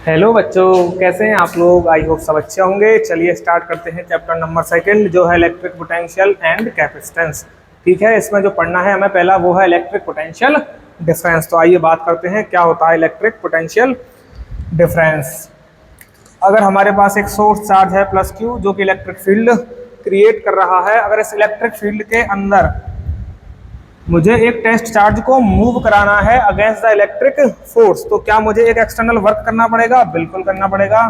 Hello बच्चों, कैसे हैं आप लोग। आई होप सब अच्छे होंगे। चलिए स्टार्ट करते हैं चैप्टर नंबर सेकंड, जो है इलेक्ट्रिक पोटेंशियल एंड कैपेसिटेंस। ठीक है, इसमें जो पढ़ना है हमें पहला वो है इलेक्ट्रिक पोटेंशियल डिफरेंस। तो आइए बात करते हैं क्या होता है इलेक्ट्रिक पोटेंशियल डिफरेंस। अगर हमारे पास एक सोर्स चार्ज है प्लस क्यू, जो कि इलेक्ट्रिक फील्ड क्रिएट कर रहा है, अगर इस इलेक्ट्रिक फील्ड के अंदर मुझे एक टेस्ट चार्ज को मूव कराना है अगेंस्ट द इलेक्ट्रिक फोर्स, तो क्या मुझे एक एक्सटर्नल वर्क करना पड़ेगा? बिल्कुल करना पड़ेगा।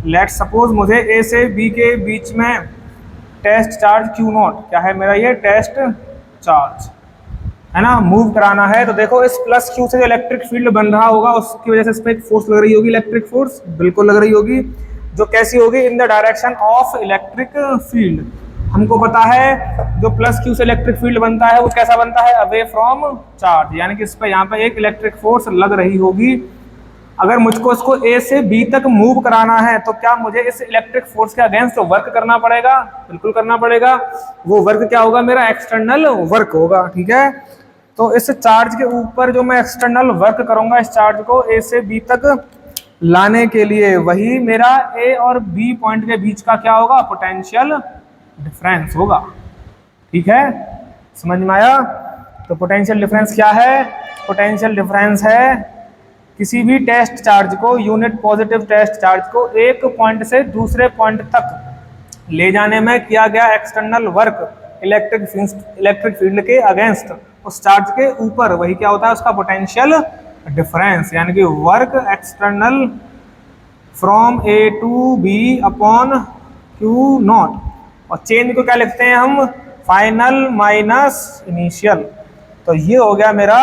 लेट सपोज मुझे ए से बी के बीच में टेस्ट चार्ज क्यू नॉट, क्या है मेरा ये टेस्ट चार्ज है ना, मूव कराना है। तो देखो इस प्लस क्यू से जो इलेक्ट्रिक फील्ड बन रहा होगा उसकी वजह से इस पर एक फोर्स लग रही होगी, इलेक्ट्रिक फोर्स बिल्कुल लग रही होगी, जो कैसी होगी? In the direction of electric field. हमको पता है जो प्लस क्यू से इलेक्ट्रिक फील्ड बनता है वो कैसा बनता है? अवे फ्रॉम चार्ज, यानी कि इस पर यहाँ पे एक इलेक्ट्रिक फोर्स लग रही होगी। अगर मुझको इसको ए से बी तक मूव कराना है तो क्या मुझे इस इलेक्ट्रिक फोर्स के अगेंस्ट वर्क करना पड़ेगा? बिल्कुल करना पड़ेगा। वो वर्क क्या होगा? मेरा एक्सटर्नल वर्क होगा। ठीक है, तो इस चार्ज के ऊपर जो मैं एक्सटर्नल वर्क करूंगा इस चार्ज को ए से बी तक लाने के लिए, वही मेरा ए और बी पॉइंट के बीच का क्या होगा? पोटेंशियल डिफरेंस होगा। ठीक है, समझ में आया? तो पोटेंशियल डिफरेंस क्या है? पोटेंशियल डिफरेंस है किसी भी टेस्ट चार्ज को, यूनिट पॉजिटिव टेस्ट चार्ज को एक पॉइंट से दूसरे पॉइंट तक ले जाने में किया गया एक्सटर्नल वर्क इलेक्ट्रिक फील्ड के अगेंस्ट उस चार्ज के ऊपर, वही क्या होता है? उसका पोटेंशियल डिफरेंस, यानी कि work external from A to B upon Q naught. और चेंज को क्या लिखते हैं हम? Final minus initial. तो ये हो गया मेरा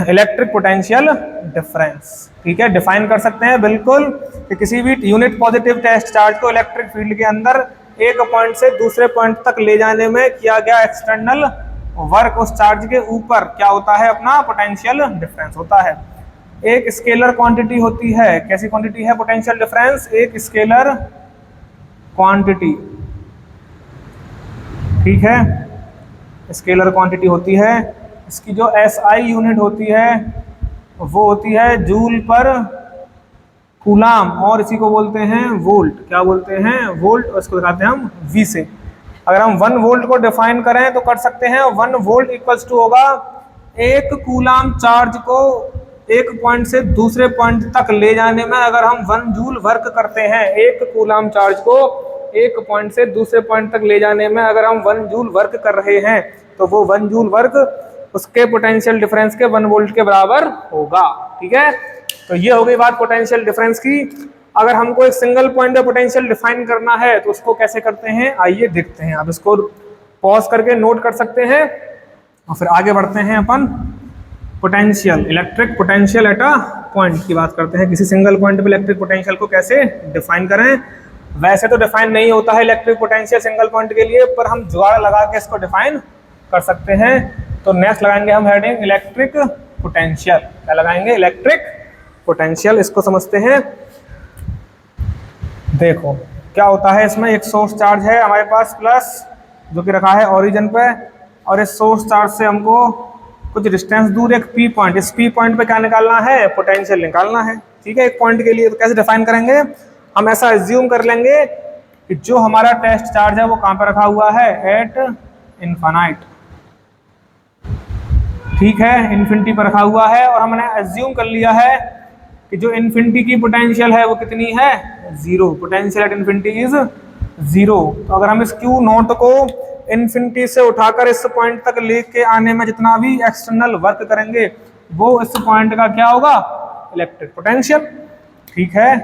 इलेक्ट्रिक पोटेंशियल डिफरेंस। ठीक है, डिफाइन कर सकते हैं बिल्कुल कि किसी भी यूनिट पॉजिटिव टेस्ट चार्ज को इलेक्ट्रिक फील्ड के अंदर एक पॉइंट से दूसरे पॉइंट तक ले जाने में किया गया एक्सटर्नल वर्क उस चार्ज के ऊपर क्या होता है? अपना पोटेंशियल डिफरेंस होता है। एक स्केलर क्वांटिटी होती है, कैसी क्वांटिटी है पोटेंशियल डिफरेंस? एक स्केलर क्वांटिटी। ठीक है, स्केलर क्वांटिटी होती है। इसकी जो एसआई यूनिट होती है वो होती है जूल पर कूलाम, और इसी को बोलते हैं वोल्ट। क्या बोलते हैं? वोल्ट। और इसको दिखाते हैं हम वी से। अगर हम 1 वोल्ट को डिफाइन करें तो कर सकते हैं 1 वोल्ट इक्वल्स टू होगा एक कूलाम चार्ज को एक पॉइंट से दूसरे पॉइंट तक ले जाने में अगर हम 1 जूल वर्क करते हैं, एक कूलाम चार्ज को एक पॉइंट से दूसरे पॉइंट तक ले जाने में अगर हम 1 जूल वर्क कर रहे हैं तो वो 1 जूल वर्क उसके पोटेंशियल डिफरेंस के 1 वोल्ट के बराबर होगा। ठीक है, तो ये हो गई बात पोटेंशियल डिफरेंस की। अगर हमको एक सिंगल पॉइंट पे पोटेंशियल डिफाइन करना है तो उसको कैसे करते हैं, आइए देखते हैं। आप इसको पॉज करके नोट कर सकते हैं और फिर आगे बढ़ते हैं। अपन potential, electric potential at a point की बात करते हैं। किसी सिंगल पॉइंट पे इलेक्ट्रिक पोटेंशियल को कैसे डिफाइन करें। वैसे तो डिफाइन नहीं होता है इलेक्ट्रिक पोटेंशियल सिंगल पॉइंट के लिए, पर हम जुगाड़ लगा के इसको डिफाइन कर सकते हैं। तो नेक्स्ट लगाएंगे हम हेडिंग इलेक्ट्रिक पोटेंशियल। क्या लगाएंगे? Electric potential. इसको समझते हैं। देखो क्या होता है इसमें, एक सोर्स चार्ज है हमारे पास प्लस, जो कि रखा है ओरिजिन पे, और इस सोर्स चार्ज से हमको कुछ डिस्टेंस दूर एक पी पॉइंट, इस पी पॉइंट पे क्या निकालना है? पोटेंशियल निकालना है। ठीक है, एक पॉइंट के लिए। तो कैसे डिफाइन करेंगे? हम ऐसा एज्यूम कर लेंगे कि जो हमारा टेस्ट चार्ज है वो कहाँ पे रखा हुआ है? Eight infinite. ठीक है, इन्फिनिटी पर रखा हुआ है, और हमने एज्यूम कर लिया है कि जो इन्फिनिटी की पोटेंशियल है वो कितनी है? 0। Potential at infinity is 0। तो अगर हम इस क्यू नॉट को इन्फिनिटी से उठाकर इस पॉइंट तक लेके आने में जितना भी एक्सटर्नल वर्क करेंगे वो इस पॉइंट का क्या होगा? Electric potential. ठीक है,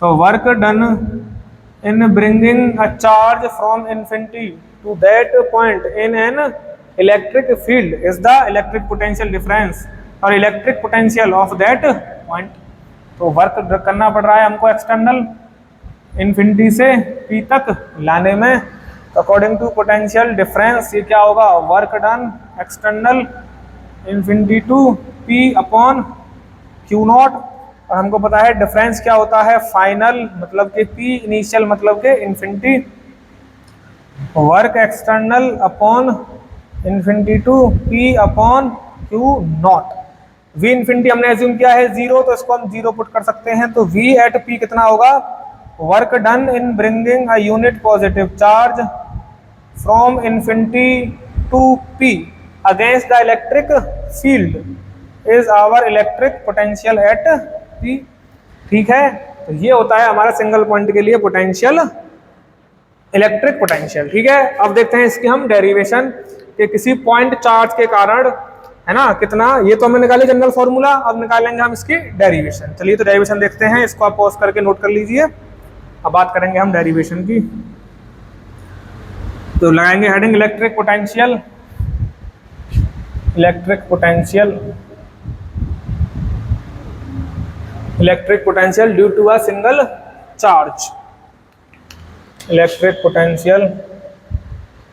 तो work done in bringing a charge from infinity to that point in an electric field is the electric potential difference और electric potential of that point. तो वर्क करना पड़ रहा है हमको एक्सटर्नल इन्फिनिटी से पी तक लाने में। तो अकॉर्डिंग टू पोटेंशियल डिफरेंस ये क्या होगा? Work done external infinity to P upon Q naught. और हमको पता है डिफरेंस क्या होता है? फाइनल मतलब कि पी, इनिशियल मतलब के infinity. Work external upon infinity to P upon Q naught. v infinity हमने एज्यूम किया है 0, तो इसको हम 0 पुट कर सकते हैं। तो v एट p कितना होगा, work done in bringing a unit positive charge from infinity to p against the electric field is our electric potential at p। ठीक है, तो ये होता है हमारा सिंगल पॉइंट के लिए पोटेंशियल, इलेक्ट्रिक पोटेंशियल। ठीक है, अब देखते हैं इसकी हम डेरिवेशन कि किसी पॉइंट चार्ज के कारण, है ना, कितना, ये तो हमने निकाले जनरल फॉर्मूला, अब निकालेंगे हम इसकी डेरिवेशन। चलिए तो डेरिवेशन देखते हैं, इसको आप पॉज करके नोट कर लीजिए। अब बात करेंगे हम डेरिवेशन की। तो लगाएंगे heading electric potential, electric potential, electric potential due to a single charge, electric potential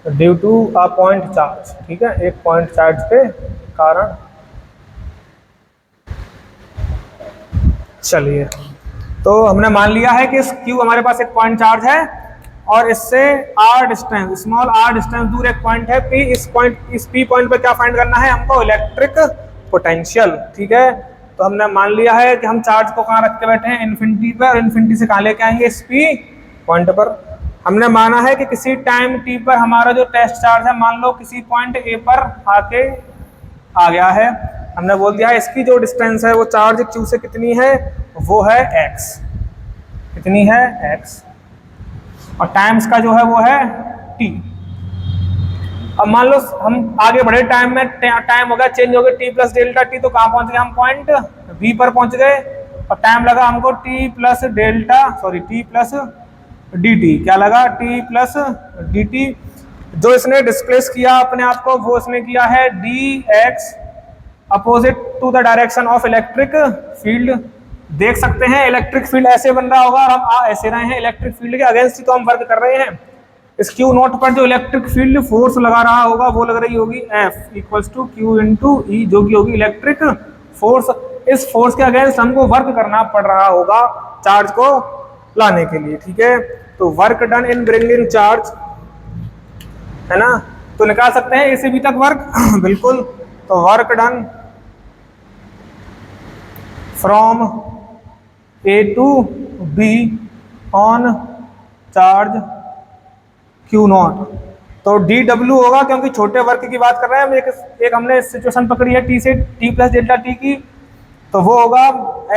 due to a point charge. ठीक है, एक पॉइंट चार्ज के कारण। चलिए, तो हमने मान लिया है कि इस Q हमारे पास एक पॉइंट चार्ज है और इससे r distance, small r distance दूर एक पॉइंट है P। इस P पॉइंट पर क्या फाइंड करना है हमको, इलेक्ट्रिक पोटेंशियल। ठीक है, तो हमने मान लिया है कि हम चार्ज को कहाँ रख के बैठे हैं, इन्फिनिटी पर, और इन्फिनिटी से कहाँ लेके आएंगे, इस P पॉइंट पर। हमने माना है कि किसी टाइम t पर हमारा जो टेस्ट चार्ज है, मान लो किसी पॉइंट A पर आके आ गया है, हमने बोल दिया है इसकी जो डिस्टेंस है वो चार्ज Q से कितनी है, वो है x, कितनी है x, और टाइम्स का जो है वो है t। अब मान लो हम आगे बढ़े टाइम में, टाइम हो गया चेंज हो गया t प्लस डेल्टा t, तो कहाँ पहुंच गए हम, पॉइंट B पर पहुंच गए, और टाइम लगा हमको t plus delta, sorry t plus dt, क्या लगा, t प्लस dt। जो इसने डिस्प्लेस किया अपने आप को, वो इसने किया है dx opposite to the direction of electric field. देख सकते हैं इलेक्ट्रिक फील्ड ऐसे बन रहा होगा और हम आ ऐसे रहे हैं, इलेक्ट्रिक फील्ड के अगेंस्ट ही तो हम वर्क कर रहे हैं। इस Q नोट पर जो इलेक्ट्रिक फील्ड फोर्स लगा रहा होगा वो लग रही होगी F equals to Q into E, जो कि होगी इलेक्ट्रिक फोर्स। इस फोर्स के अगेंस्ट हमको वर्क करना पड़ रहा होगा चार्ज को लाने के लिए। ठीक है, तो work done in bringing charge, है ना, तो निकाल सकते हैं A से B तक वर्क बिल्कुल। तो work done from A to B on charge Q naught, तो dW होगा, क्योंकि छोटे वर्क की बात कर रहे हैं हम। एक हमने सिचुएशन पकड़ी है T से T प्लस डेल्टा T की, तो वो होगा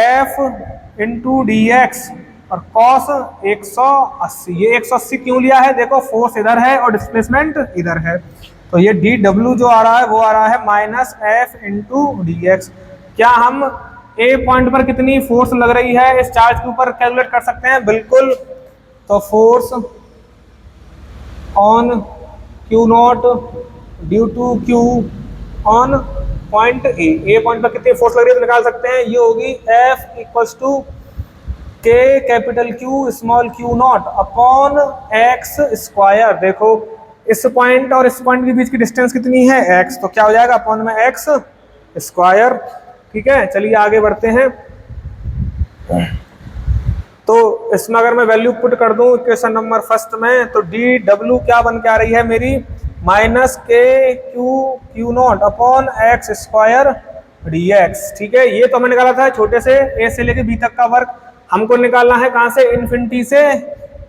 F इंटू dx और cos 180। ये 180 क्यों लिया है, देखो फोर्स इधर है और डिस्प्लेसमेंट इधर है, तो ये dW जो आ रहा है वो आ रहा है माइनस F इंटू dx। क्या हम A पॉइंट पर कितनी फोर्स लग रही है इस चार्ज के ऊपर कैलकुलेट कर सकते हैं, बिल्कुल। तो force on Q naught due to Q on point A point पर कितनी फोर्स लग रही है तो निकाल सकते हैं, ये होगी F equals to K capital Q small Q naught upon x square. देखो इस पॉइंट और इस पॉइंट के बीच की डिस्टेंस कितनी है, x, तो क्या हो जाएगा, अपॉन में x स्क्वायर। ठीक है, चलिए आगे बढ़ते हैं। तो इसमें अगर मैं वैल्यू पुट कर दूं इक्वेशन नंबर फर्स्ट में, तो dW क्या बन के आ रही है मेरी, minus Q naught upon x square dx। ठीक है, ये तो हमें निकाला था छोटे से A से लेके B तक का वर्क, हमको निकालना है कहां से, इन्फिनिटी से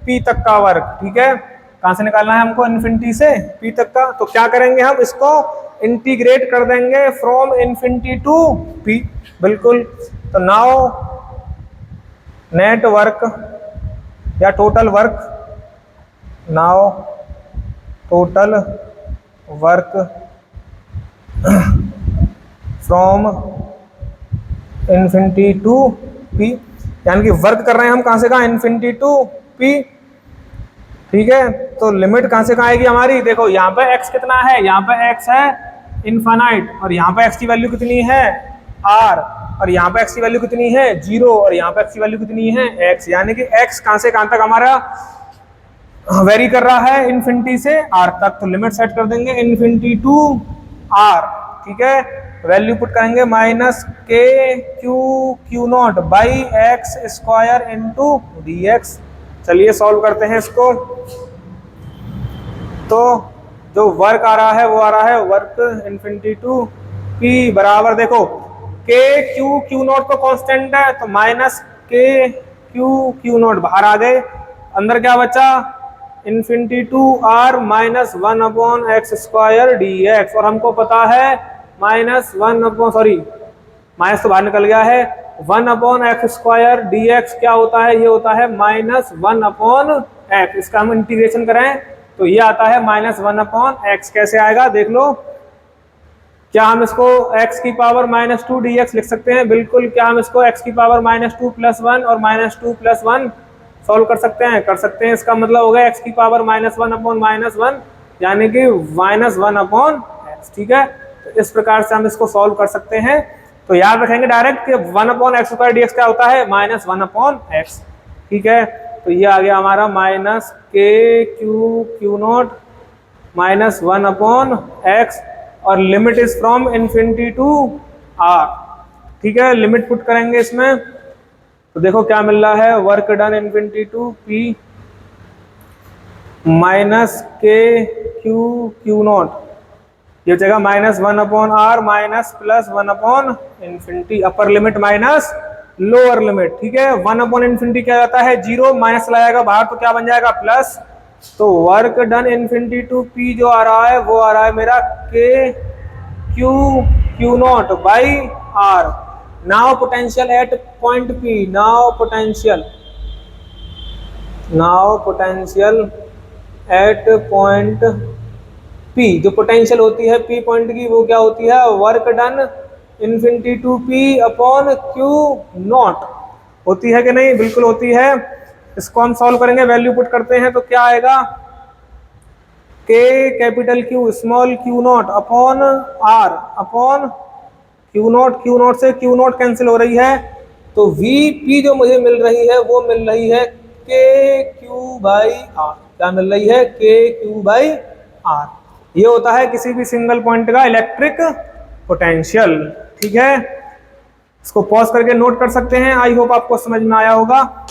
P तक का वर्क। ठीक है, कहां से निकालना है हमको, इन्फिनिटी से P तक का। तो क्या करेंगे हम, इसको इंटीग्रेट कर देंगे फ्रॉम इन्फिनिटी टू P, बिल्कुल। तो नाउ नेट वर्क या total work, now total work from infinity to P, यानी कि वर्क कर रहे हैं हम कहां से कहां, इन्फिनिटी टू P। ठीक है, तो लिमिट कहां से कहां आएगी हमारी, देखो यहाँ पे x कितना है, यहाँ पे x है इनफाइनाइट, और यहाँ पे x की वैल्यू कितनी है r, और यहाँ पे x की वैल्यू कितनी है 0, और यहाँ पे x की वैल्यू कितनी है x, यानी कि x कहां से कहां तक हमारा वेरी कर रहा है, इन्फिनिटी से r तक। तो लिमिट सेट कर देंगे इन्फिनिटी टू r। ठीक है, वैल्यू पुट करेंगे minus Q naught by x square into dx। चलिए सॉल्व करते हैं इसको। तो जो वर्क आ रहा है वो आ रहा है वर्क इन्फिनिटी टू P बराबर, देखो के क्यू नॉट तो कांस्टेंट है, तो माइनस के क्यू नॉट बाहर आ गए, अंदर क्या बचा infinity to R minus 1/x² dx, और हमको पता है माइनस तो बाहर निकल गया है, 1/x² dx क्या होता है, ये होता है -1/x। इसका हम इंटीग्रेशन करें तो ये आता है -1/x। कैसे आएगा देख लो, क्या हम इसको x की पावर -2 dx लिख सकते हैं? बिल्कुल। क्या हम इसको x की पावर -2 + 1 और -2 + 1 सॉल्व कर सकते हैं? कर सकते हैं। इसका मतलब हो गया x की पावर -1/-1 यानी कि -1/x। ठीक है, तो इस प्रकार से हम इसको सॉल्व कर सकते हैं। तो याद रखेंगे डायरेक्ट कि 1/x² dx क्या होता है, -1/x। ठीक है, तो ये आ गया हमारा minus K Q naught -1/x, और limit is from infinity to R. ठीक है, लिमिट पुट करेंगे इसमें तो देखो क्या मिल रहा है, work done infinity to P minus K Q naught, ये हो जाएगा -1/r minus +1/∞, upper limit minus lower limit. ठीक है, 1/∞ क्या जाता है 0, माइनस लाएगा बाहर तो क्या बन जाएगा प्लस। तो work done infinity to P जो आ रहा है वो आ रहा है मेरा K Q naught by R. Now potential at point P, now potential at point P, जो पोटेंशियल होती है पी पॉइंट की वो क्या होती है, work done infinity to P upon Q naught होती है कि नहीं? बिल्कुल होती है। इसको हम सॉल्व करेंगे, वैल्यू पुट करते हैं तो क्या आएगा, K capital Q small Q naught upon R upon Q naught से क्यू नॉट कैंसिल हो रही है, तो वी पी जो मुझे मिल रही है वो मिल रही है के क्यू बाई आर। क्या मिल रही है, के क्यू बाई आर। ये होता है किसी भी सिंगल पॉइंट का इलेक्ट्रिक पोटेंशियल। ठीक है, इसको पॉज करके नोट कर सकते हैं। आई होप आपको समझ में आया होगा।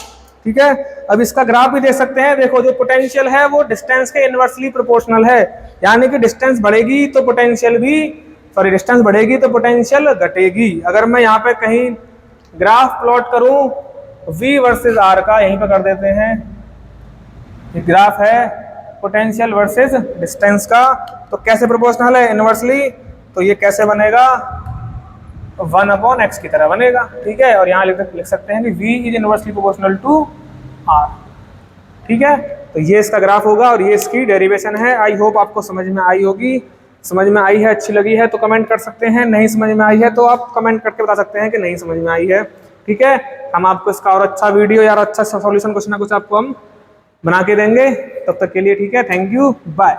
ठीक है, अब इसका ग्राफ भी देख सकते हैं। देखो जो पोटेंशियल है वो डिस्टेंस के इनवर्सली प्रोपोर्शनल है, यानी कि डिस्टेंस बढ़ेगी तो पोटेंशियल भी डिस्टेंस बढ़ेगी तो पोटेंशियल घटेगी। अगर मैं यहाँ पे कहीं ग्राफ प्लॉट करूं v वर्सेस r का, यहीं पे कर देते हैं, ये ग्राफ है पोटेंशियल वर्सेस डिस्टेंस का, तो कैसे प्रोपोर्शनल है, इनवर्सली। तो ये कैसे बनेगा, 1/x की तरह बनेगा। ठीक है, और यहाँ लिख सकते हैं कि v is inversely proportional to r। ठीक है, तो ये इसका ग्राफ होगा और ये इसकी डेरिवेशन है। आई होप आपको समझ में आई होगी। समझ में आई है, अच्छी लगी है तो कमेंट कर सकते हैं, नहीं समझ में आई है तो आप कमेंट करके बता सकते हैं कि नहीं समझ में आई है। ठीक है, हम आपको इसका और अच्छा वीडियो या अच्छा सॉल्यूशन कुछ ना कुछ आपको हम बना के देंगे। तब तक के लिए ठीक है, थैंक यू, बाय।